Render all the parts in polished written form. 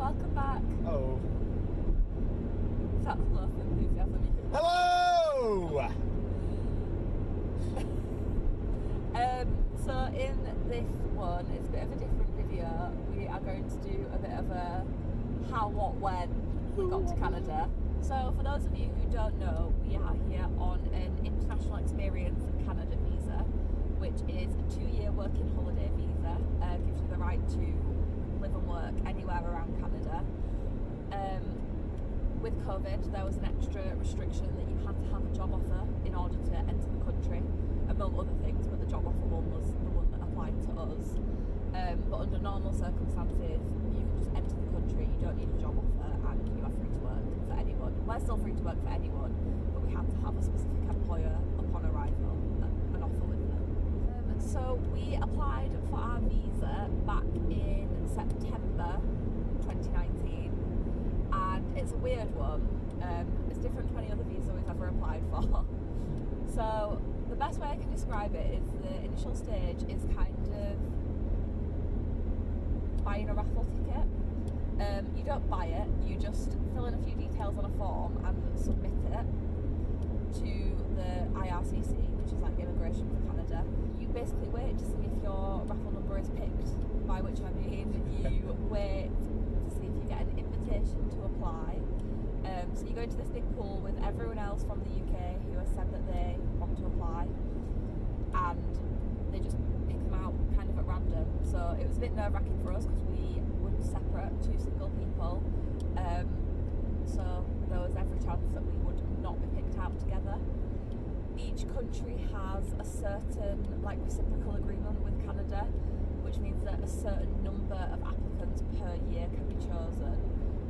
welcome back. Oh. That's lots of enthusiasm. Hello! So in this one, it's a bit of a different video. We are going to do a bit of a how, what, when we got to Canada. So for those of you who don't know, we are here on an International Experience Canada visa, which is a 2-year working holiday visa. Gives you the right to live and work anywhere around Canada. With COVID, there was an extra restriction that you had to have a job offer in order to enter the country, among other things, but the job offer one was the one that applied to us. But under normal circumstances, you can just enter the country, you don't need a job offer, and you are free to work for anyone. We're still free to work for anyone, but we had to have a specific employer upon arrival, an offer with them. So we applied for our visa back in September 2019. And it's a weird one. It's different to any other visa we've ever applied for. So the best way I can describe it is the initial stage is kind of buying a raffle ticket. You don't buy it, you just fill in a few details on a form and submit it to the IRCC, which is like immigration for Canada. You basically wait to see if your raffle number is picked, by which I mean you wait to see if you get an invitation to apply. So you go into this big pool with everyone else from the UK who has said that they want to apply, and they just pick them out kind of at random. So it was a bit nerve-wracking for us because we were separate, 2 single people. So there was every chance that we would not be picked out together. Each country has a certain reciprocal agreement with Canada, which means that a certain number of applicants per year can be chosen.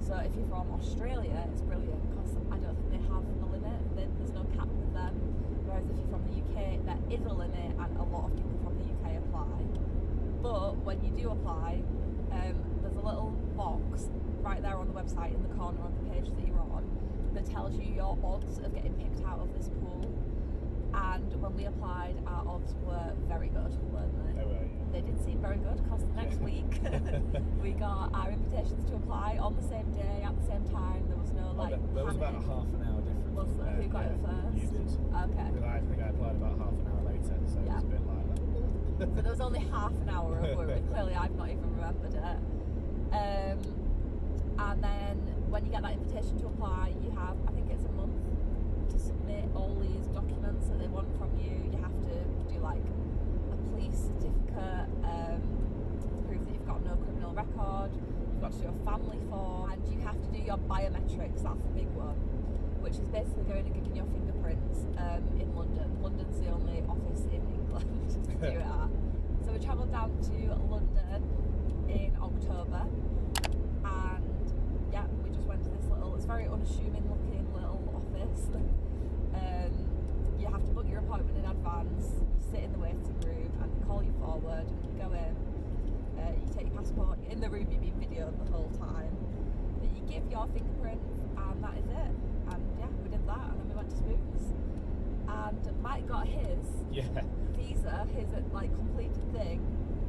So if you're from Australia, it's brilliant because I don't think they have a limit. There's no cap with them. Whereas if you're from the UK, there is a limit, and a lot of people from the UK apply. But when you do apply, there's a little box right there on the website in the corner of the page that you're on that tells you your odds of getting picked out of this pool. And when we applied, our odds were very good, weren't they? Oh, yeah. They did seem very good because the next week we got our invitations to apply on the same day at the same time. There was no there was about a half an hour difference. Was there? Who got it first? You did. Okay. I think I applied about half an hour later, so it was a bit like that. So there was only half an hour of work. Clearly I've not even remembered it. And then when you get that invitation to apply, you have, I think it's a month to submit all these documents that they want from you. You have to do a police certificate, to prove that you've got no criminal record. You've got to do a family form, and you have to do your biometrics. That's the big one, which is basically going and giving your fingerprints in London. London's the only office in England to do it at. So we travelled down to London in October, and we just went to this it's very unassuming looking little office. You have to book your appointment in advance, you sit in the waiting room, and they call you forward, and you go in, you take your passport, in the room you've been videoed the whole time, then you give your fingerprints, and that is it. And we did that, and then we went to Spoons. And Mike got his visa, his completed thing,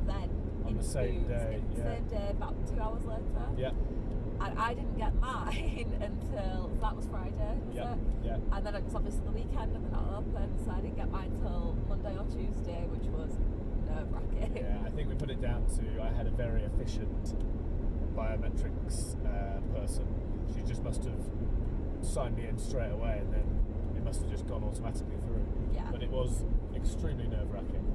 then on the same day, same day, about 2 hours later. Yeah. And I didn't get mine until, that was Friday, was it? Yeah. And then it was obviously the weekend and they're not open, so I didn't get mine till Monday or Tuesday, which was nerve-wracking. Yeah, I think we put it down to, I had a very efficient biometrics person. She just must have signed me in straight away, and then it must have just gone automatically through. Yeah. But it was extremely nerve-wracking.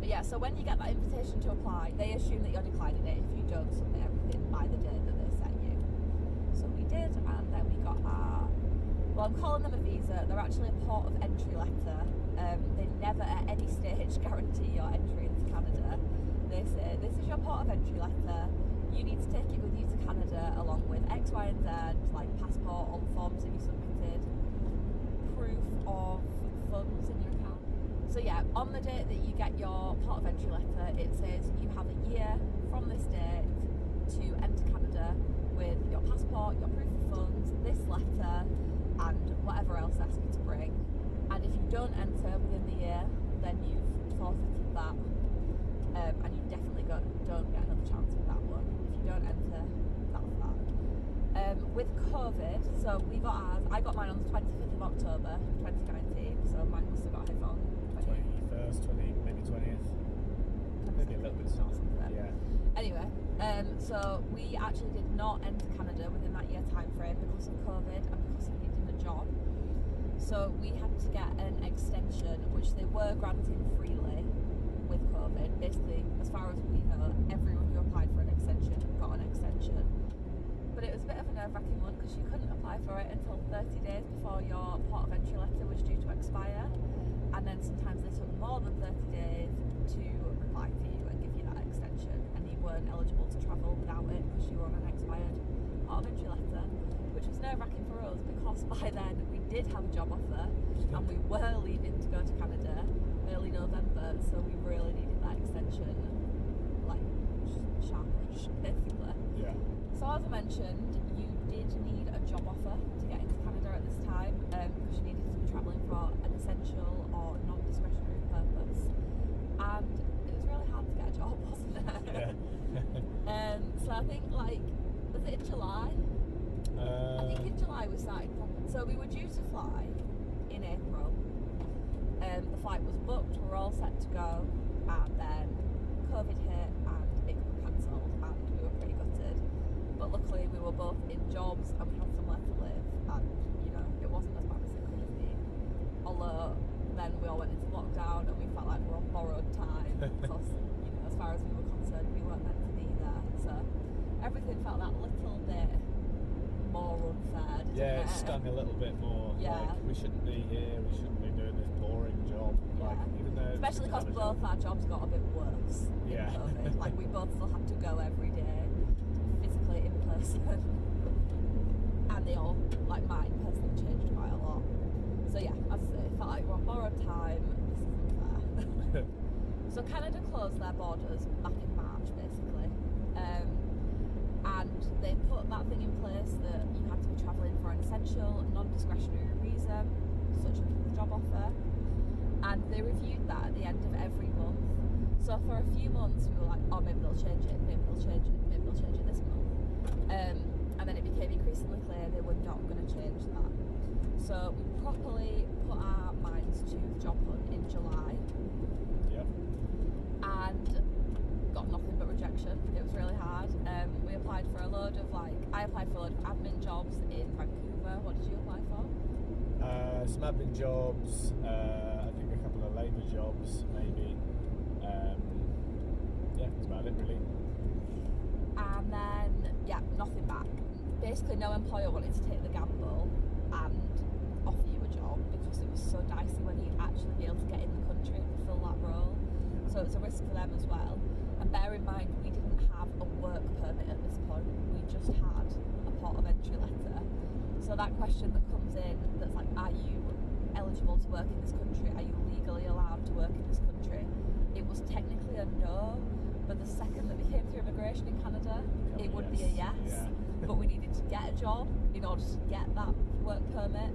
But so when you get that invitation to apply, they assume that you're declining it if you don't submit everything by the day that they sent you. So we did, and then we got our, I'm calling them a visa, they're actually a port of entry letter. They never at any stage guarantee your entry into Canada. They say, this is your port of entry letter, you need to take it with you to Canada along with X, Y and Z, passport, all the forms that you submitted, proof of funds in your account. So on the date that you get your port of entry letter, it says you have a year from this date to enter Canada with your passport, your proof of funds, this letter, and whatever else they ask you to bring. And if you don't enter within the year, then you've forfeited that, and you definitely don't get another chance with that one. If you don't enter With COVID, so we got ours. I got mine on the 25th of October, 2019. So mine must have got his on 21st, maybe 20th. Maybe a little bit sooner. Yeah. Anyway, so we actually did not enter Canada within that year time frame because of COVID and because of needing a job. So we had to get an extension, which they were granting freely with COVID. Basically, as far as we know, everyone who applied for an extension got an extension. But it was a bit of a nerve-wracking one because you couldn't apply for it until 30 days before your port of entry letter was due to expire. And then sometimes they took more than 30 days to reply to you and give you that extension, and you weren't eligible to travel without it because you were on an expired port of entry letter, which was nerve-wracking for us because by then we did have a job offer and we were leaving to go to Canada early November, so we really needed that extension, like sharpish, basically. Yeah. So as I mentioned, you did need a job offer to get into Canada at this time because you needed to be travelling for an essential or non-discretionary purpose. And it was really hard to get a job, wasn't it? Yeah. So I think, like, was it in July? I think in July we started. So we were due to fly in April. The flight was booked, we were all set to go, and then COVID hit and it got cancelled, and we were pretty gutted. But luckily we were both in jobs and we had somewhere to live, and you know, it wasn't as bad as it could have been. Although then we all went into lockdown and we felt like we were on borrowed time because, you know, as far as we were concerned, we weren't meant to be there. So everything felt that little bit more unfair. Yeah, it stung a little bit more. Yeah. Like, we shouldn't be here, we shouldn't be doing this boring job. Like, even though especially because both our jobs got a bit worse in COVID. Like, we both still had to go every day, physically in person. And they all, like mine personally, changed quite a lot. So yeah, as I say, it felt like we're on borrowed time. This isn't fair. So Canada closed their borders back in March, basically. And they put that thing in place that you had to be travelling for an essential, non-discretionary reason, such as the job offer. And they reviewed that at the end of every month. So for a few months we were like, oh, maybe they'll change it, maybe they'll change it, maybe they'll change it this month. And then it became increasingly clear they were not going to change that. So we properly put our minds to the job hunt in July. Yep. And got nothing but rejection. It was really hard. We applied for a load of I applied for a load of admin jobs in Vancouver. What did you apply for? Some admin jobs, I think a couple of labour jobs, maybe. Yeah, that's about it, really. And then, yeah, nothing back. Basically, no employer wanted to take the gamble and offer you a job because it was so dicey whether you'd actually be able to get in the country and fill that role. So it was a risk for them as well. And bear in mind, we didn't have a work permit at this point. We just had a port of entry letter. So that question that comes in that's like, are you eligible to work in this country? Are you legally allowed to work in this country? It was technically a no, but the second that we came through immigration in Canada, it would be a yes. Yeah. But we needed to get a job in order to get that work permit.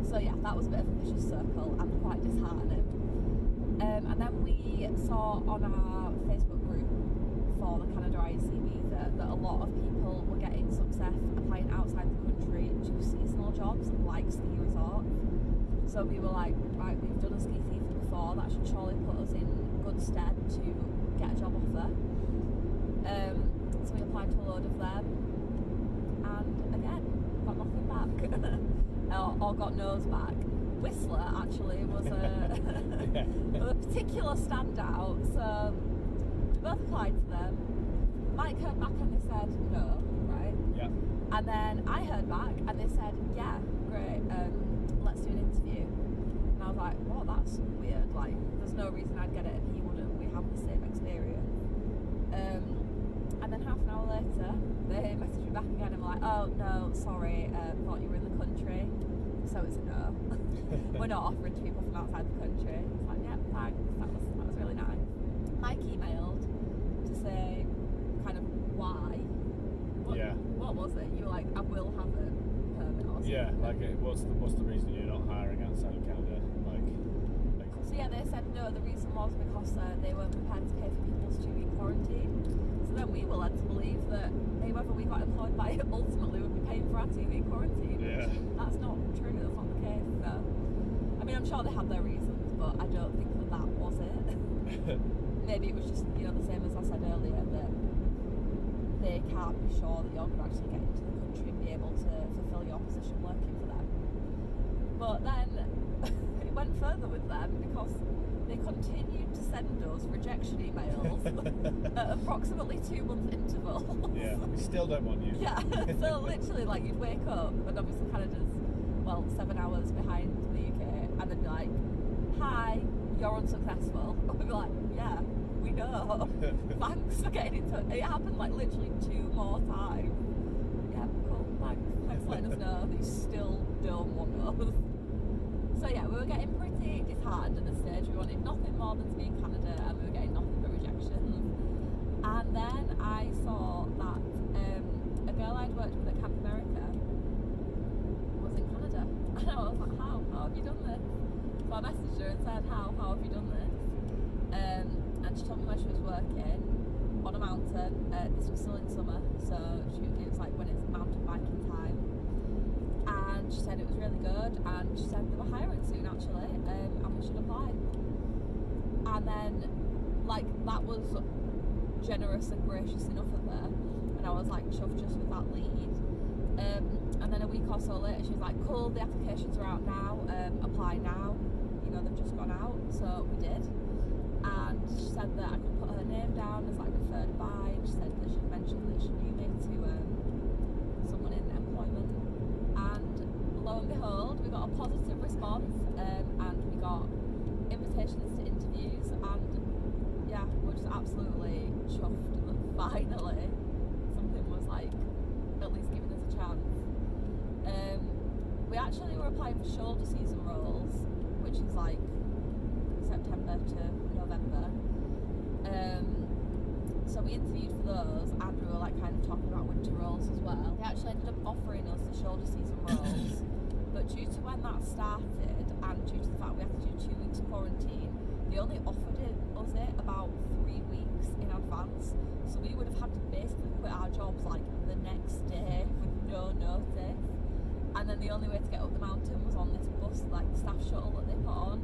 So yeah, that was a bit of a vicious circle and quite disheartening. And then we saw on our Facebook group for the Canada IEC visa that a lot of people were getting success applying outside the country to seasonal jobs like ski resort. So we were like, right, we've done a ski season before, that should surely put us in good stead to get a job offer. So we applied to a load of them, and again, got nothing back, or got no's back. Whistler actually was a particular standout. So we both applied to them. Mike heard back and they said no, right? Yeah. And then I heard back and they said, yeah, great, let's do an interview. And I was like, well, that's weird. Like, there's no reason I'd get it and he wouldn't. We have the same experience. And then half an hour later, they messaged me back again and were like, oh, no, sorry, thought you were in the country. So it's a no. We're not offering to people from outside the country. It's like, yeah, thanks. That was really nice. Mike emailed to say kind of why. What was it? You were like, I will have a permit or something. Yeah, like what's the reason you're not hiring outside of Canada? So yeah, they said no, the reason was because they weren't prepared to pay for people's 2-week quarantine. So then we were led to believe that whoever we got employed by ultimately would be paying for our 2-week quarantine. Yeah. That's not true, that's not the case. So, I mean, I'm sure they had their reasons, but I don't think that was it. Maybe it was just, the same as I said earlier, that they can't be sure that you're going to actually get into the country and be able to fulfil your position working for them. But then it went further with them because they continued to send us rejection emails at approximately 2-month intervals. Yeah, we still don't want you. Yeah, so literally, like, you'd wake up, and obviously Canada's, 7 hours behind the UK, and they'd be like, hi, you're unsuccessful. And we'd be like, yeah, we know. Thanks for getting in touch. It happened, like, literally 2 more times. Yeah, cool, thanks for letting us know that you still don't want us. So yeah, we were getting pretty disheartened at this stage. We wanted nothing more than to be in Canada, and we were getting nothing but rejections. And then I saw that a girl I'd worked with at Camp America was in Canada. And I was like, how have you done this? So I messaged her and said, how have you done this? And she told me where she was working on a mountain. This was still in summer, so it was like when it's mountain biking time. And she said it was really good, and she said they were hiring soon actually, and we should apply. And then, like, that was generous and gracious enough of her, and I was like chuffed just with that lead. And then a week or so later, she was like, cool, the applications are out now, apply now. They've just gone out, so we did. And she said that I could put her name down as like referred by, and she said that she'd mentioned that she knew me to someone in employment. And lo and behold, we got a positive response, and we got invitations to interviews, and yeah, we're just absolutely chuffed that finally something was like at least giving us a chance. We actually were applying for shoulder season roles, which is like September to November. So we interviewed for those, and we were like kind of talking about winter roles as well. They actually ended up offering us the shoulder season roles, but due to when that started, and due to the fact we had to do 2 weeks quarantine, they only offered us it about 3 weeks in advance. So we would have had to basically quit our jobs like the next day with no notice. And then the only way to get up the mountain was on this bus, like the staff shuttle that they put on.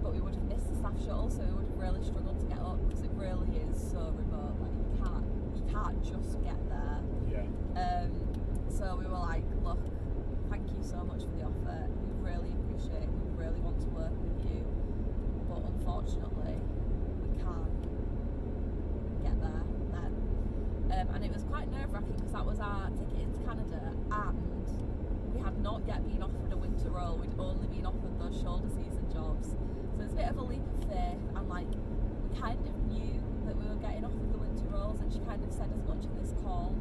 But we would have missed the staff shuttle, so we would have really struggled to get up because it really is so remote. Like you can't just get there. Yeah. So we were like, look, thank you so much for the offer. We really appreciate it. We really want to work with you, but unfortunately, we can't get there then. And it was quite nerve-wracking because that was our ticket into Canada, and we had not yet been offered a winter role. We'd only been offered those shoulder season jobs. So it's a bit of a leap of faith, and like we kind of knew that we were getting offered the winter roles, and she kind of said as much in this call,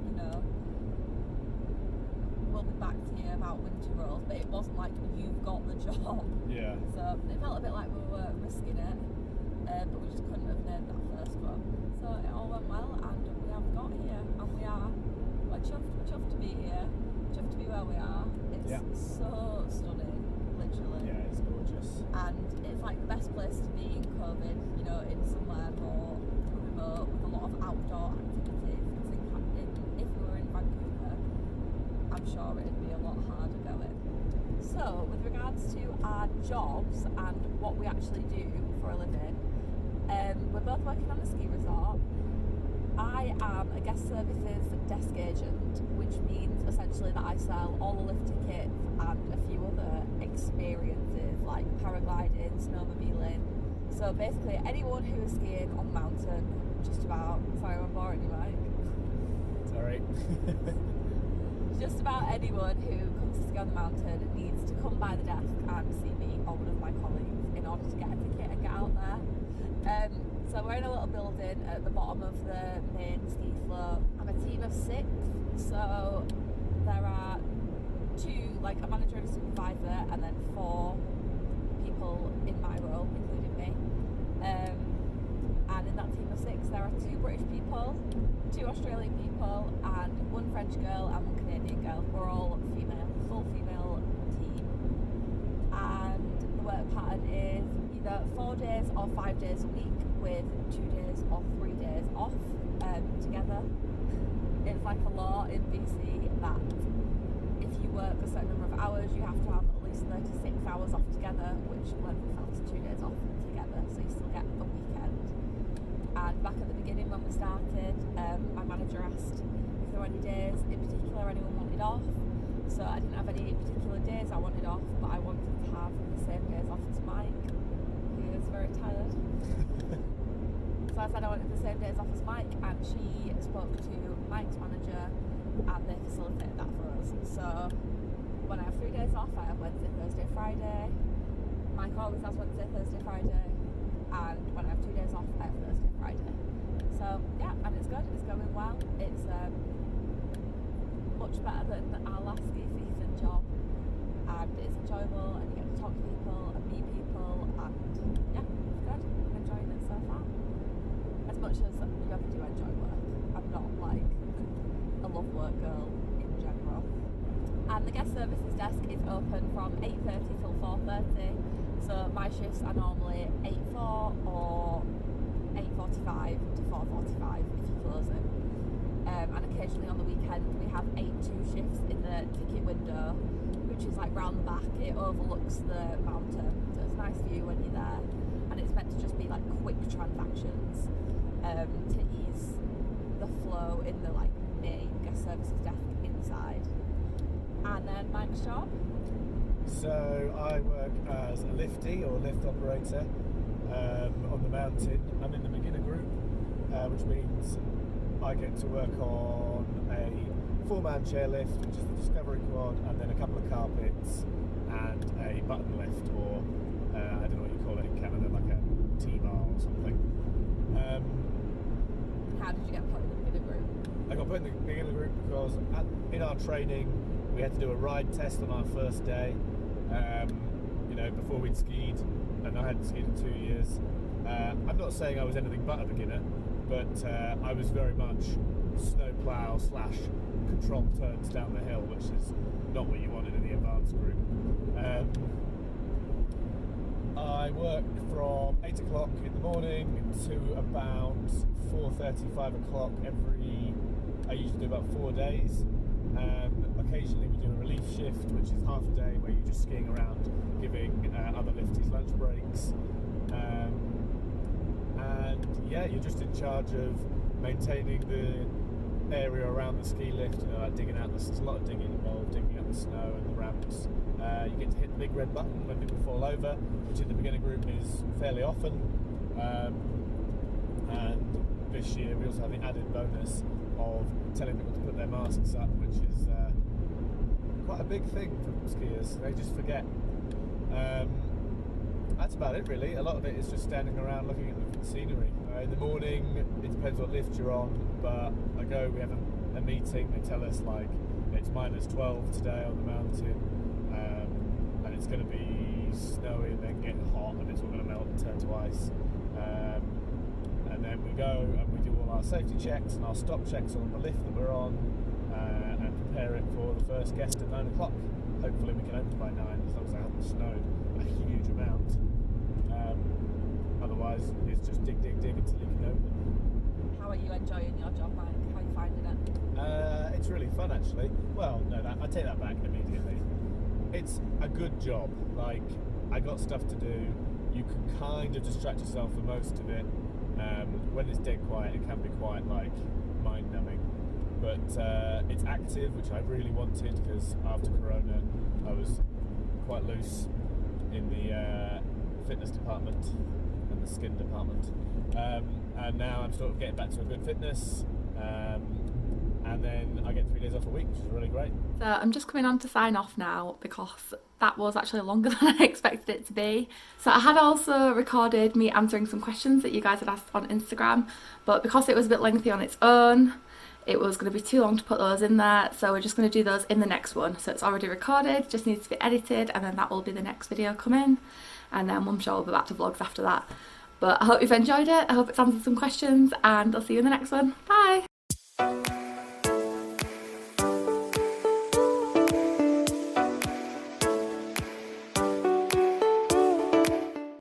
we'll be back to you about winter roles, but it wasn't like you've got the job. Yeah. So it felt a bit like we were risking it, but we just couldn't have made that first one. So it all went well, and we have got here, and we're chuffed to be here, chuffed to be where we are. It's so stunning, literally. Yeah, it's gorgeous. And it's like the best place to be in COVID, in somewhere more remote with a lot of outdoor activities. Because if we were in Vancouver, I'm sure it'd be a lot harder going. So, with regards to our jobs and what we actually do for a living, we're both working on a ski resort. I am a guest services desk agent, which means essentially that I sell all the lift tickets and a few other experiences like paragliding, snowmobiling. So basically anyone who is skiing on the mountain, just about, sorry I'm boring you, Mike. It's alright. Just about anyone who comes to ski on the mountain needs to come by the desk and see me or one of my colleagues in order to get a ticket and get out there. So we're in a little building at the bottom of the main ski slope. I'm a team of 6, so there are 2, like a manager and a supervisor, and then 4 people in my role, including me. And in that team of 6, there are 2 British people, 2 Australian people, and 1 French girl and 1 Canadian girl. We're all female, full female team. And the work pattern is either 4 days or 5 days a week, with 2 days or 3 days off together. It's like a law in BC that if you work a certain number of hours, you have to have at least 36 hours off together, which lends itself to 2 days off together, so you still get a weekend. And back at the beginning when we started, my manager asked if there were any days in particular anyone wanted off. So I didn't have any particular days I wanted off, but I wanted to have the same days off as Mike, who is very tired. So I said I wanted the same days off as Mike, and she spoke to Mike's manager and they facilitated that for us. So when I have 3 days off, I have Wednesday, Thursday, Friday. Mike always has Wednesday, Thursday, Friday. And when I have 2 days off, I have Thursday, Friday. So yeah, and it's good, it's going well. It's much better than our last ski season job, and it's enjoyable, and you get to talk to people and meet people, and yeah, it's good. I'm enjoying it so far. As much as you ever do enjoy work, I'm not like a love work girl in general. And the guest services desk is open from 8:30 till 4:30. So my shifts are normally 8:4 or 8:45 to 4:45 if you close them. And occasionally on the weekend we have 8-2 shifts in the ticket window, which is like round the back. It overlooks the mountain, so it's a nice view when you're there. And it's meant to just be like quick transactions to ease the flow in the like main guest services desk inside. And then Mike's job. So I work as a lifty or lift operator on the mountain. I'm in the beginner group, which means I get to work on a 4-man chairlift, which is the Discovery Quad, and then a couple of carpets and a button lift, or I don't know what you call it in Canada, like a T-bar or something. How did you get put in the beginner group? I got put in the beginner group because in our training we had to do a ride test on our first day. Before we'd skied, and I hadn't skied in 2 years. I'm not saying I was anything but a beginner, but I was very much snowplow / control turns down the hill, which is not what you wanted in the advanced group. I work from 8 o'clock in the morning to about 4:30, 5 o'clock I usually do about 4 days. Occasionally we do a relief shift, which is half a day where you're just skiing around giving other lifties lunch breaks. And yeah, you're just in charge of maintaining the area around the ski lift, like digging out there's a lot of digging involved, digging out the snow and the ramps. You get to hit the big red button when people fall over, which in the beginner group is fairly often. And this year we also have the added bonus of telling people to put their masks up, which is quite a big thing for skiers. They just forget. That's about it really. A lot of it is just standing around looking at the scenery. In the morning, it depends what lift you're on, but we have a meeting, they tell us like it's -12 today on the mountain, and it's going to be snowy and then get hot and it's all going to melt and turn to ice. And then we go and we do all our safety checks and our stop checks on the lift that we're on, and prepare it for the first guest at 9 o'clock. Hopefully we can open by 9, as long as it hasn't snowed a huge amount. Otherwise it's just dig until you can open. How are you enjoying your job, Mike? How are you finding it? It's really fun actually. Well, no, I take that back immediately. It's a good job. Like, I got stuff to do. You can kind of distract yourself for most of it. When it's dead quiet, it can be quite like mind-numbing. But it's active, which I really wanted, because after Corona, I was quite loose in the fitness department and the skin department. And now I'm sort of getting back to a good fitness. And then I get 3 days off a week, which is really great. So I'm just coming on to sign off now because that was actually longer than I expected it to be. So I had also recorded me answering some questions that you guys had asked on Instagram, but because it was a bit lengthy on its own, it was going to be too long to put those in there, so we're just going to do those in the next one. So it's already recorded, just needs to be edited, and then that will be the next video coming, and then I'm sure we'll be back to vlogs after that. But I hope you've enjoyed it, I hope it's answered some questions, and I'll see you in the next one. Bye!